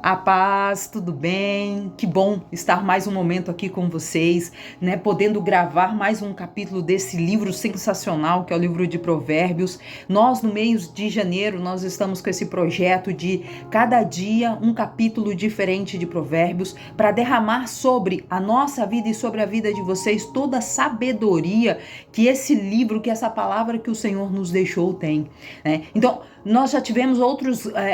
A paz, tudo bem? Que bom estar mais um momento aqui com vocês, né? Podendo gravar mais um capítulo desse livro sensacional que é o livro de Provérbios. Nós, no mês de janeiro, nós estamos com esse projeto de cada dia um capítulo diferente de Provérbios para derramar sobre a nossa vida e sobre a vida de vocês toda a sabedoria que esse livro, que essa palavra que o Senhor nos deixou tem, né? Então, nós já tivemos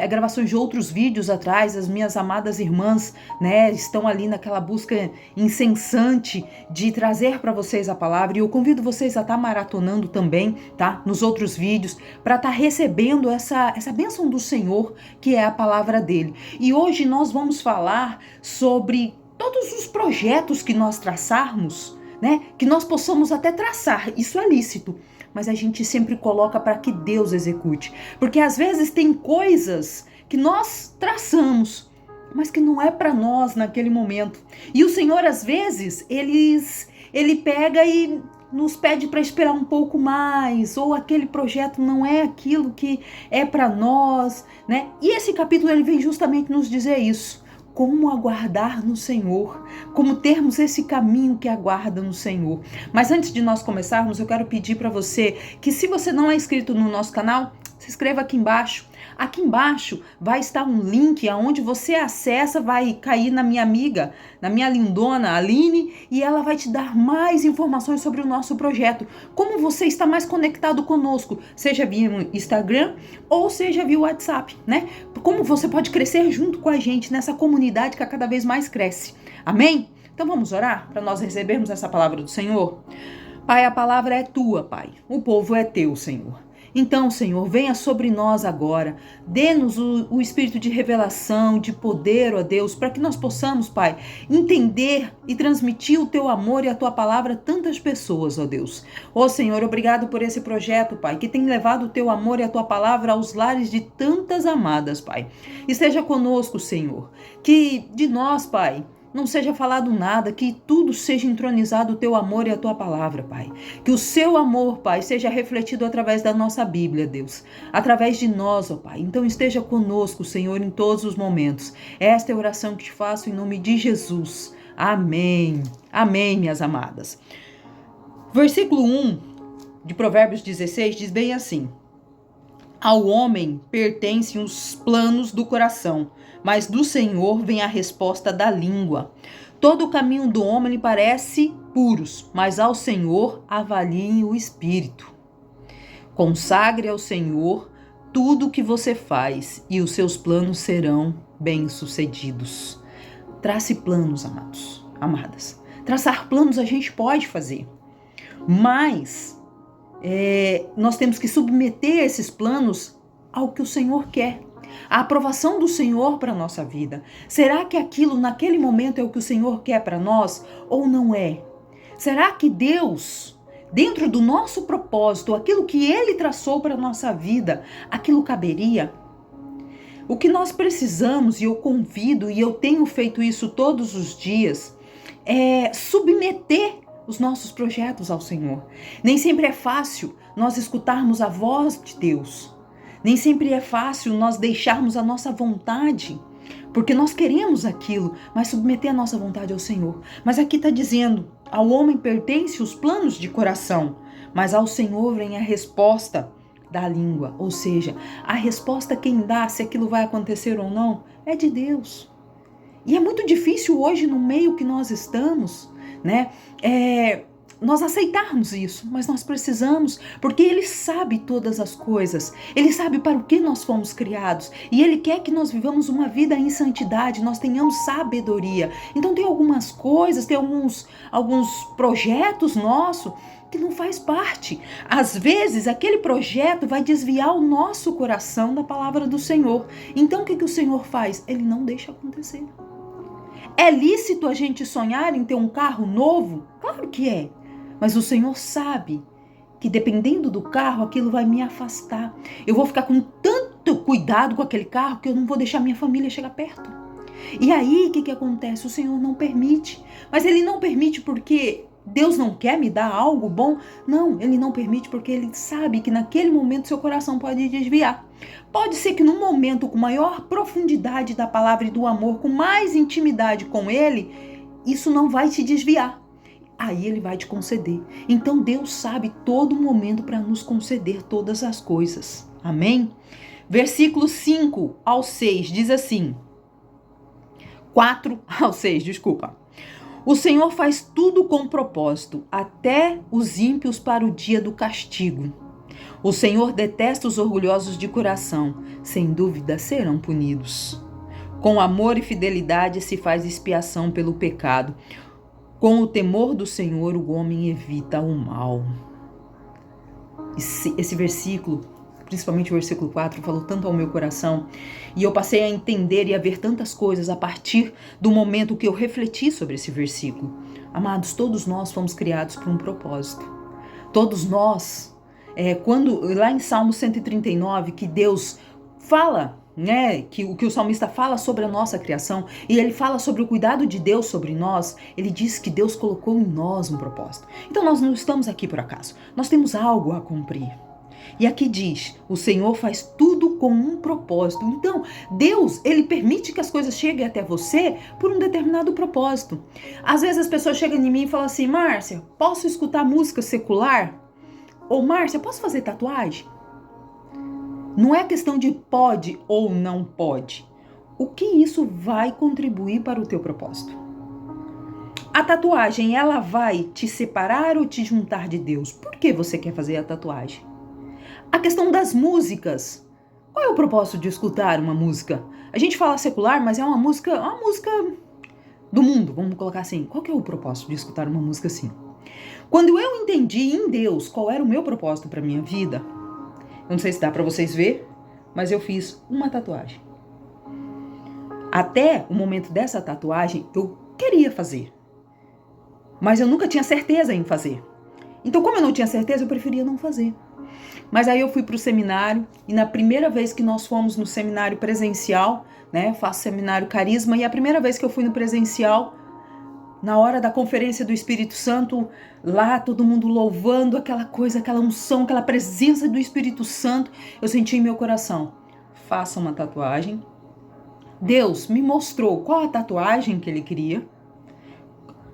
gravações de outros vídeos atrás. As minhas amadas irmãs, né, estão ali naquela busca incessante de trazer para vocês a palavra, e eu convido vocês a estar maratonando também, tá? Nos outros vídeos, para estar recebendo essa bênção do Senhor, que é a palavra dele. E hoje nós vamos falar sobre todos os projetos que nós traçarmos, né? Que nós possamos até traçar, isso é lícito, mas a gente sempre coloca para que Deus execute. Porque às vezes tem coisas que nós traçamos, mas que não é para nós naquele momento. E o Senhor, às vezes, ele pega e nos pede para esperar um pouco mais, ou aquele projeto não é aquilo que é para nós, né? E esse capítulo ele vem justamente nos dizer isso. Como aguardar no Senhor, como termos esse caminho que aguarda no Senhor. Mas antes de nós começarmos, eu quero pedir para você que, se você não é inscrito no nosso canal, se inscreva aqui embaixo. Aqui embaixo vai estar um link aonde você acessa, vai cair na minha amiga, na minha lindona Aline, e ela vai te dar mais informações sobre o nosso projeto. Como você está mais conectado conosco, seja via Instagram ou seja via WhatsApp, né? Como você pode crescer junto com a gente nessa comunidade que cada vez mais cresce. Amém? Então vamos orar para nós recebermos essa palavra do Senhor? Pai, a palavra é tua, Pai. O povo é teu, Senhor. Então, Senhor, venha sobre nós agora, dê-nos o espírito de revelação, de poder, ó Deus, para que nós possamos, Pai, entender e transmitir o teu amor e a tua palavra a tantas pessoas, ó Deus. Ó Senhor, obrigado por esse projeto, Pai, que tem levado o teu amor e a tua palavra aos lares de tantas amadas, Pai. Esteja conosco, Senhor, que de nós, Pai, não seja falado nada, que tudo seja entronizado o teu amor e a tua palavra, Pai. Que o seu amor, Pai, seja refletido através da nossa Bíblia, Deus. Através de nós, ó Pai. Então esteja conosco, Senhor, em todos os momentos. Esta é a oração que te faço em nome de Jesus. Amém. Amém, minhas amadas. Versículo 1 de Provérbios 16 diz bem assim: ao homem pertencem os planos do coração, mas do Senhor vem a resposta da língua. Todo o caminho do homem lhe parece puros, mas ao Senhor avaliem o espírito. Consagre ao Senhor tudo o que você faz, e os seus planos serão bem-sucedidos. Trace planos, amados, amadas. Traçar planos a gente pode fazer, mas nós temos que submeter esses planos ao que o Senhor quer. A aprovação do Senhor para a nossa vida. Será que aquilo naquele momento é o que o Senhor quer para nós ou não é? Será que Deus, dentro do nosso propósito, aquilo que Ele traçou para a nossa vida, aquilo caberia? O que nós precisamos, e eu convido, e eu tenho feito isso todos os dias, é submeter os nossos projetos ao Senhor. Nem sempre é fácil nós escutarmos a voz de Deus. Nem sempre é fácil nós deixarmos a nossa vontade, porque nós queremos aquilo, mas submeter a nossa vontade ao Senhor. Mas aqui está dizendo, ao homem pertence os planos de coração, mas ao Senhor vem a resposta da língua. Ou seja, a resposta quem dá, se aquilo vai acontecer ou não, é de Deus. E é muito difícil hoje, no meio que nós estamos, né? Nós aceitarmos isso, mas nós precisamos, porque Ele sabe todas as coisas, Ele sabe para o que nós fomos criados, e Ele quer que nós vivamos uma vida em santidade, nós tenhamos sabedoria. Então tem algumas coisas, tem alguns projetos nossos que não faz parte. Às vezes aquele projeto vai desviar o nosso coração da palavra do Senhor. Então o que o Senhor faz? Ele não deixa acontecer. É lícito a gente sonhar em ter um carro novo? Claro que é. Mas o Senhor sabe que dependendo do carro, aquilo vai me afastar. Eu vou ficar com tanto cuidado com aquele carro que eu não vou deixar minha família chegar perto. E aí, o que acontece? O Senhor não permite. Mas Ele não permite porque Deus não quer me dar algo bom? Não, Ele não permite porque Ele sabe que naquele momento seu coração pode desviar. Pode ser que num momento com maior profundidade da palavra e do amor, com mais intimidade com Ele, isso não vai te desviar. Aí Ele vai te conceder. Então Deus sabe todo momento para nos conceder todas as coisas. Amém? Versículos 5 ao 6 diz assim. 4 ao 6, desculpa. O Senhor faz tudo com propósito, até os ímpios para o dia do castigo. O Senhor detesta os orgulhosos de coração, sem dúvida serão punidos. Com amor e fidelidade se faz expiação pelo pecado. Com o temor do Senhor o homem evita o mal. Esse versículo, principalmente o versículo 4, falou tanto ao meu coração. E eu passei a entender e a ver tantas coisas a partir do momento que eu refleti sobre esse versículo. Amados, todos nós fomos criados por um propósito. Todos nós, quando lá em Salmo 139, que Deus fala, né, que o salmista fala sobre a nossa criação, e ele fala sobre o cuidado de Deus sobre nós, ele diz que Deus colocou em nós um propósito. Então nós não estamos aqui por acaso, nós temos algo a cumprir. E aqui diz, o Senhor faz tudo com um propósito. Então, Deus, Ele permite que as coisas cheguem até você por um determinado propósito. Às vezes as pessoas chegam em mim e falam assim, Márcia, posso escutar música secular? Ou Márcia, posso fazer tatuagem? Não é questão de pode ou não pode. O que isso vai contribuir para o teu propósito? A tatuagem, ela vai te separar ou te juntar de Deus? Por que você quer fazer a tatuagem? A questão das músicas. Qual é o propósito de escutar uma música? A gente fala secular, mas é uma música do mundo, vamos colocar assim. Qual que é o propósito de escutar uma música assim? Quando eu entendi em Deus qual era o meu propósito para minha vida, eu não sei se dá para vocês ver, mas eu fiz uma tatuagem. Até o momento dessa tatuagem, eu queria fazer, mas eu nunca tinha certeza em fazer. Então, como eu não tinha certeza, eu preferia não fazer. Mas aí eu fui para o seminário e na primeira vez que nós fomos no seminário presencial, né, faço seminário Carisma, e a primeira vez que eu fui no presencial, na hora da conferência do Espírito Santo, lá todo mundo louvando, aquela coisa, aquela unção, aquela presença do Espírito Santo, eu senti em meu coração, faça uma tatuagem. Deus me mostrou qual a tatuagem que Ele queria,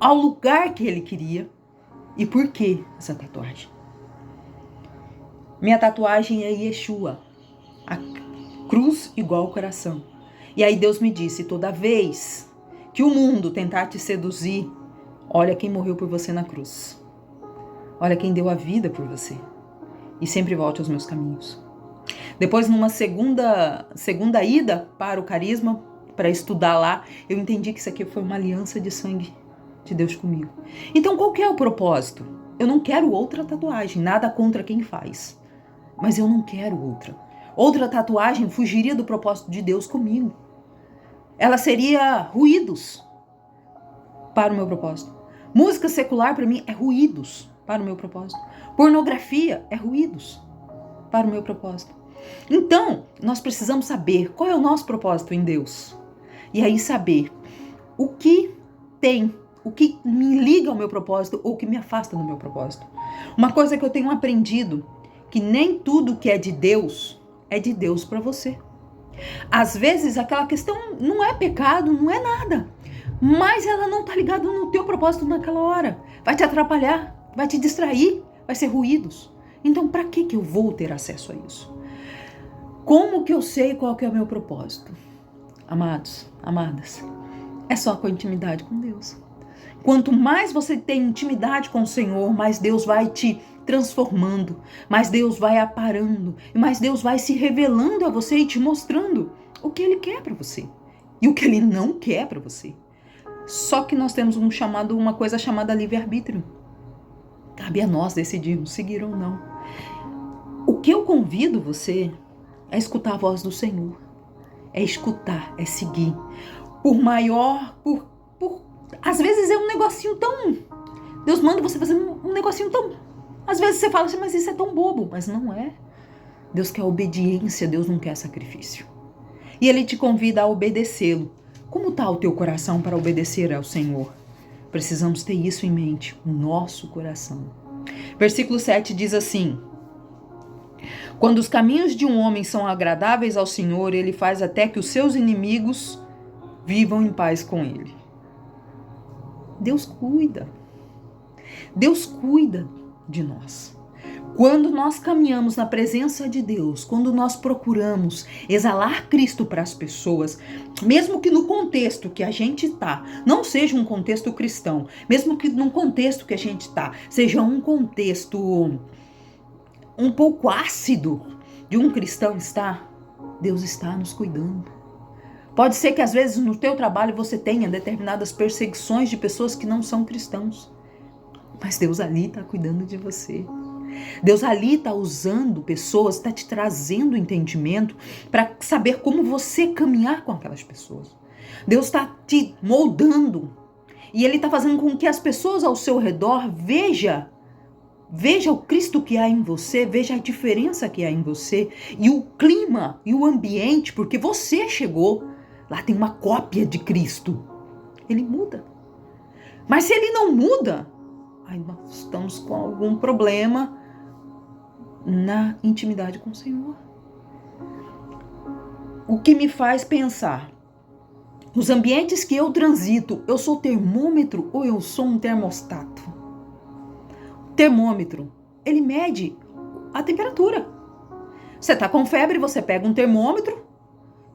ao lugar que Ele queria e por que essa tatuagem. Minha tatuagem é Yeshua, a cruz igual ao coração. E aí Deus me disse, toda vez que o mundo tentar te seduzir, olha quem morreu por você na cruz. Olha quem deu a vida por você. E sempre volte aos meus caminhos. Depois, numa segunda ida para o Carisma, para estudar lá, eu entendi que isso aqui foi uma aliança de sangue de Deus comigo. Então, qual que é o propósito? Eu não quero outra tatuagem, nada contra quem faz. Mas eu não quero outra. Outra tatuagem fugiria do propósito de Deus comigo. Ela seria ruídos para o meu propósito. Música secular para mim é ruídos para o meu propósito. Pornografia é ruídos para o meu propósito. Então, nós precisamos saber qual é o nosso propósito em Deus. E aí saber o que me liga ao meu propósito ou o que me afasta do meu propósito. Uma coisa que eu tenho aprendido, que nem tudo que é de Deus para você. Às vezes aquela questão não é pecado, não é nada, mas ela não está ligada no teu propósito naquela hora. Vai te atrapalhar, vai te distrair, vai ser ruídos. Então para que eu vou ter acesso a isso? Como que eu sei qual que é o meu propósito? Amados, amadas, é só com a intimidade com Deus. Quanto mais você tem intimidade com o Senhor, mais Deus vai te transformando, mais Deus vai aparando, mais Deus vai se revelando a você e te mostrando o que Ele quer para você e o que Ele não quer para você. Só que nós temos uma coisa chamada livre-arbítrio. Cabe a nós decidirmos seguir ou não. O que eu convido você é escutar a voz do Senhor, é escutar, é seguir. Às vezes é um negocinho tão... Deus manda você fazer um negocinho tão... Às vezes você fala assim, mas isso é tão bobo. Mas não é. Deus quer obediência, Deus não quer sacrifício. E Ele te convida a obedecê-lo. Como está o teu coração para obedecer ao Senhor? Precisamos ter isso em mente, o nosso coração. Versículo 7 diz assim: Quando os caminhos de um homem são agradáveis ao Senhor, ele faz até que os seus inimigos vivam em paz com ele. Deus cuida. Deus cuida de nós. Quando nós caminhamos na presença de Deus, quando nós procuramos exalar Cristo para as pessoas, mesmo que no contexto que a gente está, não seja um contexto cristão, mesmo que no contexto que a gente está, seja um contexto um pouco ácido de um cristão estar, Deus está nos cuidando. Pode ser que às vezes no teu trabalho você tenha determinadas perseguições de pessoas que não são cristãos, mas Deus ali está cuidando de você. Deus ali está usando pessoas, está te trazendo entendimento para saber como você caminhar com aquelas pessoas. Deus está te moldando e Ele está fazendo com que as pessoas ao seu redor veja o Cristo que há em você, veja a diferença que há em você e o clima e o ambiente, porque você chegou, lá tem uma cópia de Cristo. Ele muda. Mas se Ele não muda, aí nós estamos com algum problema na intimidade com o Senhor. O que me faz pensar, os ambientes que eu transito, eu sou termômetro ou eu sou um termostato? O termômetro, ele mede a temperatura. Você está com febre, você pega um termômetro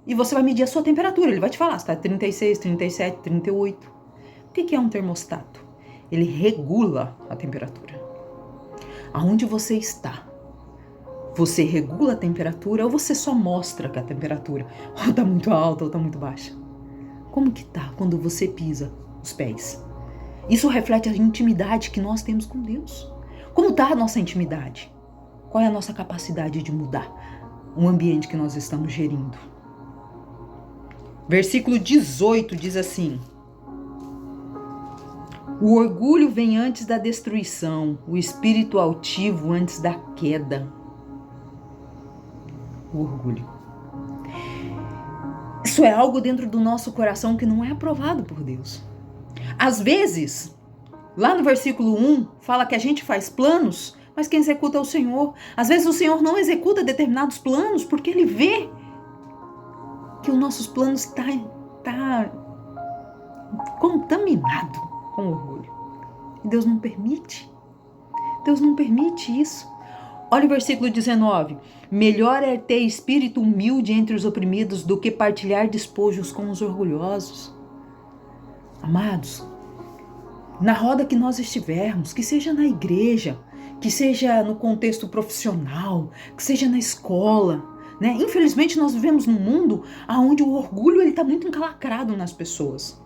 e você vai medir a sua temperatura. Ele vai te falar se está 36, 37, 38. O que é um termostato? Ele regula a temperatura. Aonde você está? Você regula a temperatura ou você só mostra que a temperatura está muito alta ou está muito baixa? Como que tá quando você pisa os pés? Isso reflete a intimidade que nós temos com Deus. Como está a nossa intimidade? Qual é a nossa capacidade de mudar o ambiente que nós estamos gerindo? Versículo 18 diz assim: o orgulho vem antes da destruição, o espírito altivo antes da queda. O orgulho. Isso é algo dentro do nosso coração que não é aprovado por Deus. Às vezes, lá no versículo 1, fala que a gente faz planos, mas quem executa é o Senhor. Às vezes o Senhor não executa determinados planos porque Ele vê que os nossos planos tá contaminado com orgulho. E Deus não permite. Deus não permite isso. Olha o versículo 19. Melhor é ter espírito humilde entre os oprimidos do que partilhar despojos com os orgulhosos. Amados, na roda que nós estivermos, que seja na igreja, que seja no contexto profissional, que seja na escola, né? Infelizmente nós vivemos num mundo onde o orgulho está muito encalacrado nas pessoas.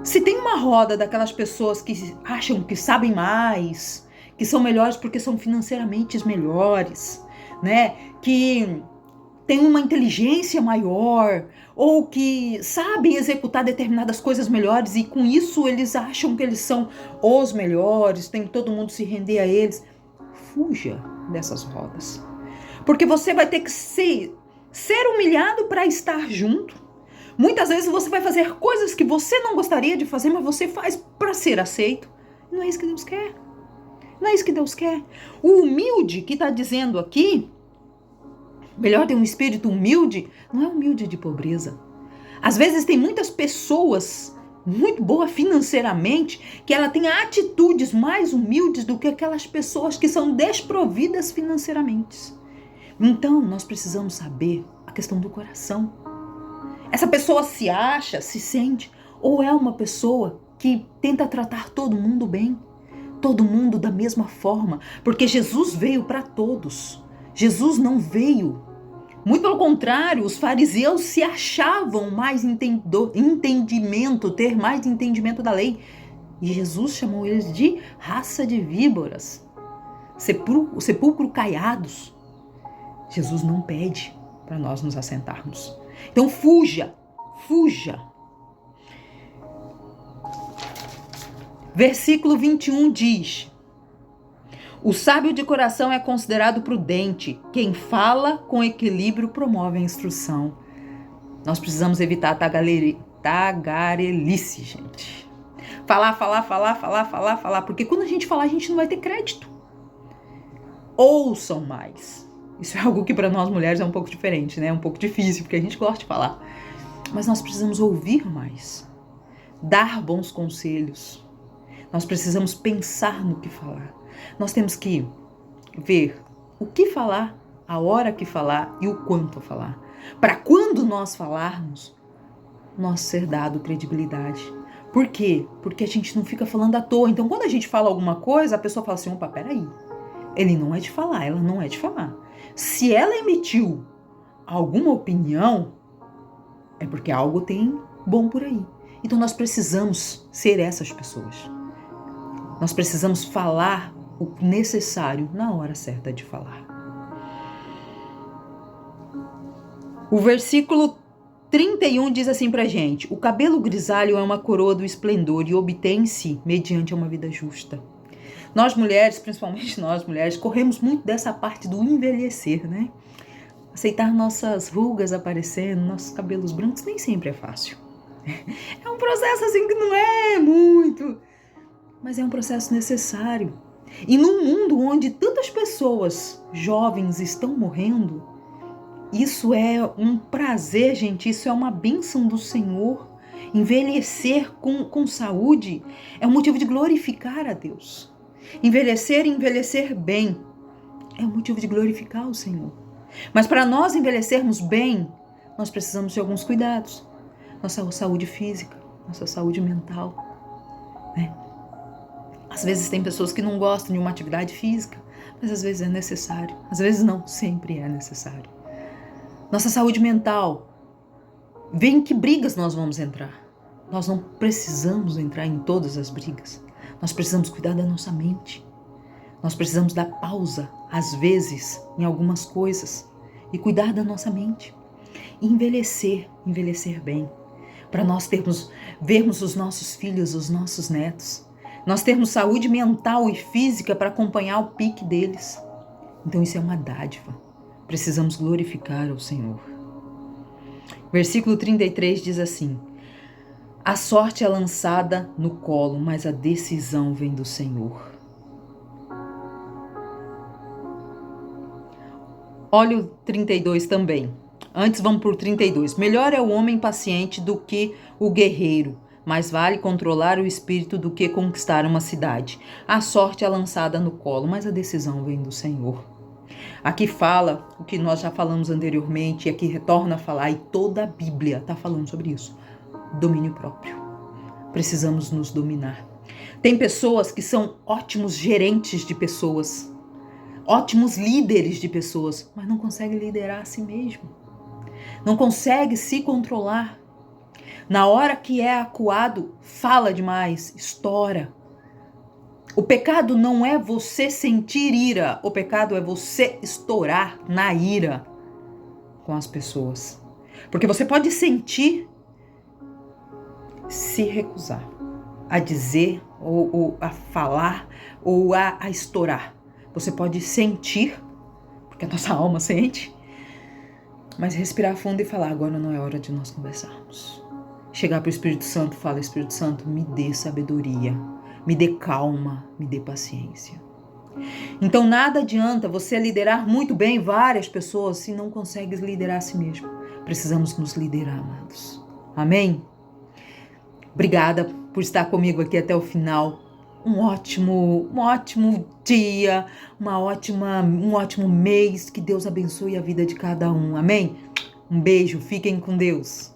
Se tem uma roda daquelas pessoas que acham que sabem mais, que são melhores porque são financeiramente melhores, né? Que têm uma inteligência maior ou que sabem executar determinadas coisas melhores e com isso eles acham que eles são os melhores, tem que todo mundo se render a eles. Fuja dessas rodas. Porque você vai ter que ser humilhado para estar junto. Muitas vezes você vai fazer coisas que você não gostaria de fazer, mas você faz para ser aceito. Não é isso que Deus quer. Não é isso que Deus quer. O humilde que está dizendo aqui, melhor ter um espírito humilde, não é humilde de pobreza. Às vezes tem muitas pessoas muito boas financeiramente que ela tem atitudes mais humildes do que aquelas pessoas que são desprovidas financeiramente. Então nós precisamos saber a questão do coração. Essa pessoa se acha, se sente, ou é uma pessoa que tenta tratar todo mundo bem? Todo mundo da mesma forma, porque Jesus veio para todos. Jesus não veio. Muito pelo contrário, os fariseus se achavam mais ter mais entendimento da lei. E Jesus chamou eles de raça de víboras, sepulcro caiados. Jesus não pede para nós nos assentarmos. Então fuja. Versículo 21 diz: o sábio de coração é considerado prudente. Quem fala com equilíbrio promove a instrução. Nós precisamos evitar a tagarelice, gente. Falar. Porque quando a gente falar, a gente não vai ter crédito. Ouçam mais. Isso é algo que para nós mulheres é um pouco diferente, né? É um pouco difícil, porque a gente gosta de falar. Mas nós precisamos ouvir mais, dar bons conselhos. Nós precisamos pensar no que falar. Nós temos que ver o que falar, a hora que falar e o quanto falar. Para quando nós falarmos, nós ser dado credibilidade. Por quê? Porque a gente não fica falando à toa. Então, quando a gente fala alguma coisa, a pessoa fala assim, opa, peraí. Ele não é de falar, ela não é de falar. Se ela emitiu alguma opinião, é porque algo tem bom por aí. Então, nós precisamos ser essas pessoas. Nós precisamos falar o necessário na hora certa de falar. O versículo 31 diz assim pra gente: o cabelo grisalho é uma coroa do esplendor e obtém-se mediante uma vida justa. Nós mulheres, principalmente nós mulheres, corremos muito dessa parte do envelhecer, né? Aceitar nossas rugas aparecendo, nossos cabelos brancos nem sempre é fácil. É um processo assim que não é muito, mas é um processo necessário. E num mundo onde tantas pessoas jovens estão morrendo, isso é um prazer, gente, isso é uma bênção do Senhor. Envelhecer com saúde é um motivo de glorificar a Deus. Envelhecer e envelhecer bem é um motivo de glorificar o Senhor. Mas para nós envelhecermos bem, nós precisamos de alguns cuidados. Nossa saúde física, nossa saúde mental, né? Às vezes tem pessoas que não gostam de uma atividade física, mas às vezes é necessário. Às vezes não, sempre é necessário. Nossa saúde mental. Vê em que brigas nós vamos entrar. Nós não precisamos entrar em todas as brigas. Nós precisamos cuidar da nossa mente. Nós precisamos dar pausa, às vezes, em algumas coisas. E cuidar da nossa mente. E envelhecer bem. Para nós vermos os nossos filhos, os nossos netos. Nós termos saúde mental e física para acompanhar o pique deles. Então isso é uma dádiva. Precisamos glorificar ao Senhor. Versículo 33 diz assim: a sorte é lançada no colo, mas a decisão vem do Senhor. Olha o 32 também. Antes vamos para o 32. Melhor é o homem paciente do que o guerreiro. Mais vale controlar o espírito do que conquistar uma cidade. A sorte é lançada no colo, mas a decisão vem do Senhor. Aqui fala o que nós já falamos anteriormente, e aqui retorna a falar, e toda a Bíblia está falando sobre isso. Domínio próprio. Precisamos nos dominar. Tem pessoas que são ótimos gerentes de pessoas, ótimos líderes de pessoas, mas não conseguem liderar a si mesmo. Não consegue se controlar. Na hora que é acuado, fala demais, estoura. O pecado não é você sentir ira, o pecado é você estourar na ira com as pessoas. Porque você pode sentir, se recusar a dizer, ou a falar, ou a estourar. Você pode sentir, porque a nossa alma sente, mas respirar fundo e falar, agora não é hora de nós conversarmos. Chegar para o Espírito Santo, fala, Espírito Santo, me dê sabedoria, me dê calma, me dê paciência. Então nada adianta você liderar muito bem várias pessoas se não consegues liderar a si mesmo. Precisamos nos liderar, amados. Amém? Obrigada por estar comigo aqui até o final. Um ótimo dia, um ótimo mês. Que Deus abençoe a vida de cada um. Amém? Um beijo, fiquem com Deus.